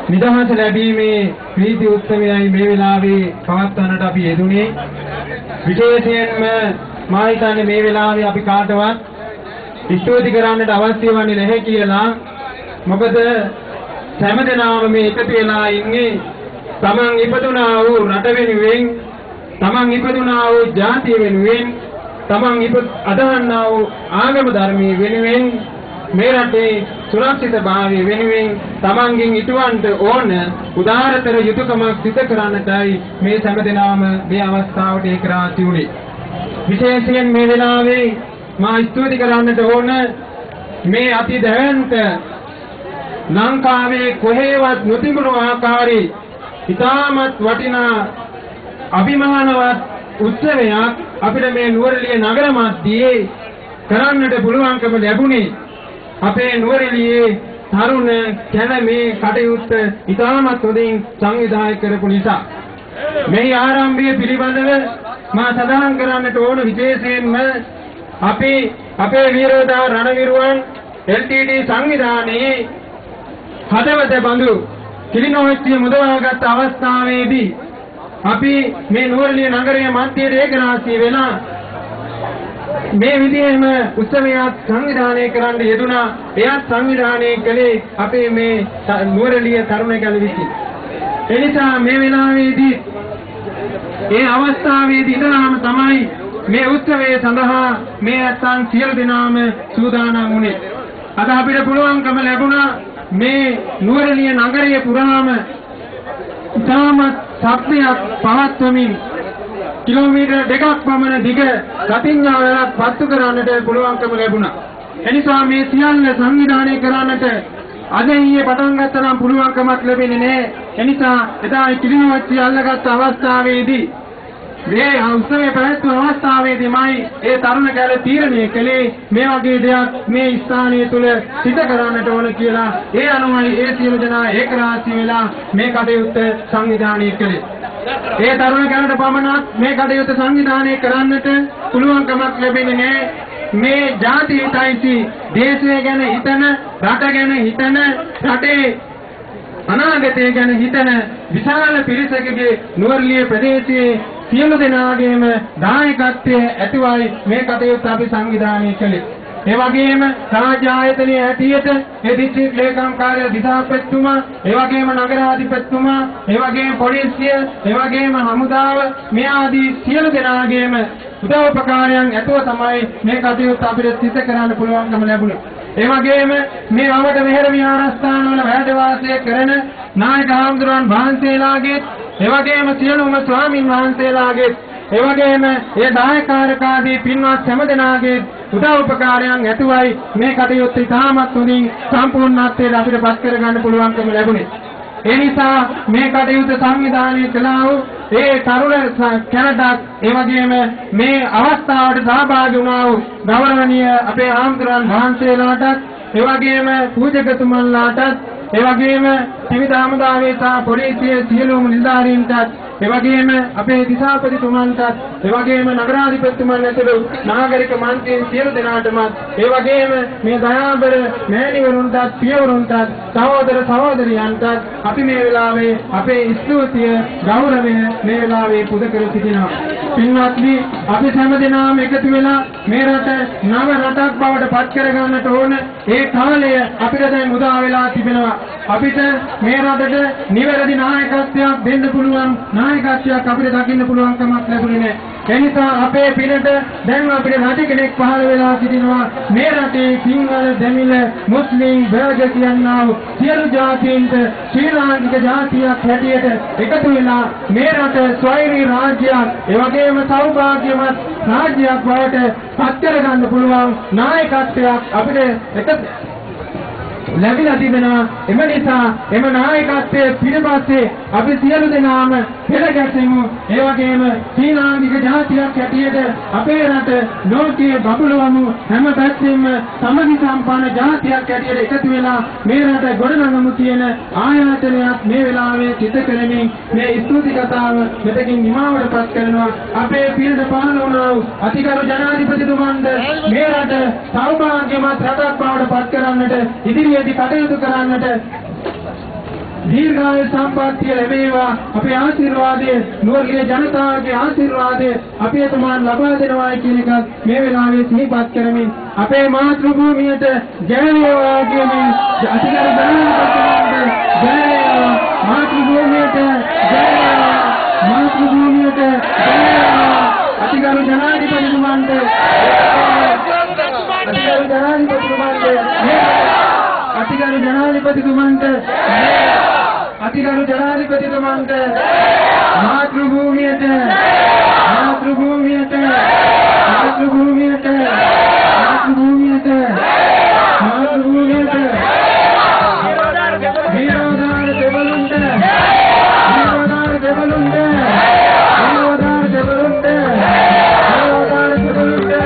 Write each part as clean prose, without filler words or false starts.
නිදහස ලැබීමේ ප්‍රීති උත්සවයයි මේ වෙලාවේ පවත්වන්නට අපි යෙදුනේ. විශේෂයෙන්ම මා හිතන්නේ මේ වෙලාවේ අපි කාටවත් ස්තුති කරන්නට අවශ්‍ය වන්නේ නැහැ කියලා. මොකද හැමදෙනාම මේ එකතු වෙලා ඉන්නේ තමන් ඉපදුනා වූ රට වෙනුවෙන්, තමන් ඉපදුනා වූ ජාතිය වෙනුවෙන්, තමන් අදහන්නා වූ ආගම ධර්මයේ වෙනුවෙන්, මේ රටේ සුරක්ෂිතභාවය වෙනුවෙන් තමන්ගෙන් ඉටවන්න ඕන උදාරතර යුතුයකමක් සිදු කරන්නටයි මේ හැමදෙනාම මේ අවස්ථාවට ඒකරාශී වුණේ. විශේෂයෙන් මේ වෙලාවේ මා ස්තුති කරන්නට ඕන මේ අති දැවැන්ත ලංකාවේ කොහෙවත් නොතිබුණු ආකාරයේ ඉතාමත් වටිනා අභිමානවත් උත්සවයක් අපිට මේ නුවරඑළිය නගර මැදයේ කරන්නට පුළුවන්කම ලැබුණේ. අපේ නුවරඑළියේ තරුණ කැලමේ කටයුත්ත ඉතාමත් හොඳින් සංවිධානය කරපු නිසා මේ ආරම්භය පිළිබඳව මා සඳහන් කරන්නට ඕන විශේෂයෙන්ම අපේ වීරෝදා රණවිරුවන් LTT සංවිධානයේ හදවත බඳු කිලිනොච්චිය මුදවාගත් අවස්ථාවේදී අපි මේ නුවරඑළිය නගරයේ මැදයේ ඒකරාශී වෙලා මේ විදිහේම උත්සවයක් සංවිධානය කරන්න යෙදුනා. එයත් සංවිධානය කළේ අපේ මේ නුවරඑළිය තරුණ කැල විසින්. එනිසා මේ වෙලාවේදී ඒ අවස්ථාවේදී ඉඳලාම තමයි මේ උත්සවය සඳහා මේ අත්යන් සියලු දෙනාම සූදානම් වුණේ. අද අපිට පුළුවන්කම ලැබුණා මේ නුවරඑළිය නගරයේ පුරාම ඉතාමත් සත්‍යයක් පවත්වමින් කිලෝමීටර් 2ක් පමණ දිග රතිඤ්ඤාවලක් පත්තු කරන්නට පුළුවන්කම ලැබුණා. එනිසා මේ සියල්ල සංවිධානය කරන්නට අද ඊයේ පටන් ගත්තනම් පුළුවන්කමක් ලැබෙන්නේ නැහැ. එනිසා එදා කිලිනොච්චිය අල්ලගත් අවස්ථාවේදී මේ උත්සවයේ පැවැත්වුණු අවස්ථාවේදීමයි ඒ තරුණ කැල තීරණය කළේ මේ වගේ දෙයක් මේ ස්ථානය තුල සිදු කරන්නට ඕන කියලා. ඒ අනුවයි ඒ සියලු දෙනා ඒකරාශී වෙලා මේ කටයුත්ත සංවිධානය කළේ. ඒ තරුණ කැලට පමණක් මේ කටයුත්ත සංවිධානය කරන්නට පුළුවන්කමක් ලැබෙන්නේ නැහැ. මේ ජාතිය හිතයිසි දේශය ගැන හිතන, රට ගැන හිතන, රටේ අනාගතය ගැන හිතන විශාල පිරිසකගේ නුවරඑළිය ප්‍රදේශයේ සියලු දෙනාගේම දායකත්වයේ ඇතිවයි මේ කටයුත්ත අපි සංවිධානය කළේ. ඒ වගේම රාජ්‍ය ආයතනයේ හැටියට ඒ දිස්ත්‍රික් ලේකම් කාර්ය දිසාපතිතුමා, ඒ වගේම නගරාධිපතිතුමා, ඒ වගේම පොලිසිය, ඒ වගේම හමුදාව මේ ආදී සියලු දෙනාගේම උදව්පකාරයන් ඇතුව තමයි මේ කටයුත්ත අපිට සිදු කරන්න පුළුවන්කම ලැබුණේ. ඒ වගේම මේ අවඩ මෙහෙර විහාරස්ථානවල වැඩ වාසය කරන නායක හාමුදුරුවන් වහන්සේලාගේ, ඒ වගේම සියලුම ස්වාමින් වහන්සේලාගේ, ඒ වගේම ඒ දායකාරකාදී පින්වත් හැමදෙනාගේ උදව්පකාරයන් ඇතුවයි මේ කටයුත්ත ඉතාමත් හොඳින් සම්පූර්ණත්වයට අපිට පත් කරගන්න පුළුවන්කම ලැබුණේ. ඒ නිසා මේ කටයුත්ත සංවිධානය කළා වූ ඒ තරුණ කැලටත්, ඒ වගේම මේ අවස්ථාවට සහභාගී වුණා වූ ගෞරවනීය අපේ ආමන්ත්‍රණ වහන්සේලාටත්, ඒ වගේම පූජකතුමන්ලාටත්, ඒ වගේම ත්‍රිවිධ හමුදාවේ සහ පොලිසිය සියලුම නිලධාරීන්ටත්, ඒ වගේම අපේ දිසාපතිතුමන්ටත්, ඒ වගේම නගරාධිපතිතුමන් ඇතුළු නාගරික මන්ත්‍රීන් සියලු දෙනාටම, ඒ වගේම මේ දයාබර මෑණිවරුන්ටත්, පියවරුන්ටත්, සහෝදර සහෝදරියන්ටත් අපි මේ වෙලාවේ අපේ ස්තුතිය, ගෞරවය මේ වෙලාවේ පුද කර සිටිනවා. පින්වත්නි, අපි හැමදෙනාම එකතු වෙලා මේ රට නව රටක් බවට පත් කර ගන්නට ඕන. ඒ කාලය අපිට දැන් උදා වෙලා තිබෙනවා. අපිට මේ රටට නිවැරදි නායකත්වයක් දෙන්න පුළුවන් නායකත්වයක් අපිට දකින්න පුළුවන්කමක් ලැබුණේ නැහැ. එනිසා අපේ පිනට දැන් අපිට රජ කෙනෙක් පහළ වෙලා සිටිනවා. මේ රටේ සිංහල, දෙමිළ, මුස්ලිම්, බර්ග කියනා වූ සියලු ජාතීන්ට ශ්‍රී ලාංකික ජාතියක් හැටියට එකතු වෙලා මේ රට ස්වෛරී රාජ්‍යයක්, ඒ වගේම සෞභාග්‍යමත් රාජ්‍යයක් බවට පත් කරගන්න පුළුවන් නායකත්වයක් අපිට ලැබිලා තිබෙනවා. එම නිසා එම නායකත්වයේ පිටපස්සේ අපි සියලු දෙනාම පෙළගැසෙමු. ඒ වගේම ශ්‍රී ලාංකික ජාතියක් හැටියට අපේ රට ලෝකයේ බබළුවමු. හැම පැත්තෙම සමගි සම්පන්න ජාතියක් හැටියට එකතු වෙලා මේ රට ගොඩනගමු කියන ආයතනයක් මේ වෙලාවේ සිදු කරමින් මේ ස්තුති කතාව මෙතකින් නිමාවටපත් කරනවා. අපේ පිරිස පහළ වුණා වූ අතිගරු ජනාධිපතිතුමන්ද මේ රට සෞභාග්‍යමත් රටක් බවට පත් කරන්නට ඉදිරියේ කටයුතු කරන්නට දීර්ඝායු සම්පන්නිය ලැබේවා. අපේ ආශිර්වාදය නුවරඑළිය ජනතාවගේ ආශිර්වාදය අපි එතුමාන් ලබා දෙනවායි කියන එක මේ වෙලාවේ සිහිපත් කරමින් අපේ මාතෘ භූමියට ජය වේවා කියමින් අතිගරු ජනාධිපතිතුමන්ට ජය වේවා. මාතෘ භූමියට ජය වේවා. මාතෘ භූමියට ජය වේවා. අතිගරු ජනාධිපතිතුමන්ට අතිගරු ජනාධිපතිතුමන්ට අතිගරු ජනාධිපතිතුමන්ට අතිගරු ජනාධිපතිතුමන්ට මාතෘ භූමියට මාතෘ භූමියට මාතෘ භූමියට මාතෘ භූමියට මාතෘ භූමියට විරෝධාර දෙවලුන්ට විරෝධාර දෙවලුන්ට විරෝධාර දෙවලුන්ට විරෝධාර දෙවලුන්ට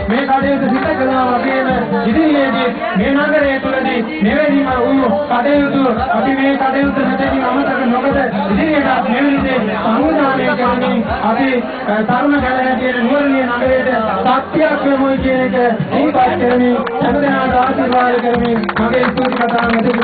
මේ කටයුතු සිදු කරනවා වගේම ඉදිරියේදී මේ නගරය තුළදී මෙවැනිම වූ කටයුතු අපි මේ කටයුතු නැතිව අමතක නොකර ඉදිරියට මෙවැනි සංවිධානය කරමින් අපි තරුණ කැලෑටියේ නුවරඑළිය නගරයට සත්‍යයක් වෙමුයි කියන එක ඉවත් කරමින් හැමදෙනාට ආශිර්වාද කරමින් මගේ ස්තුති කතාව මෙතන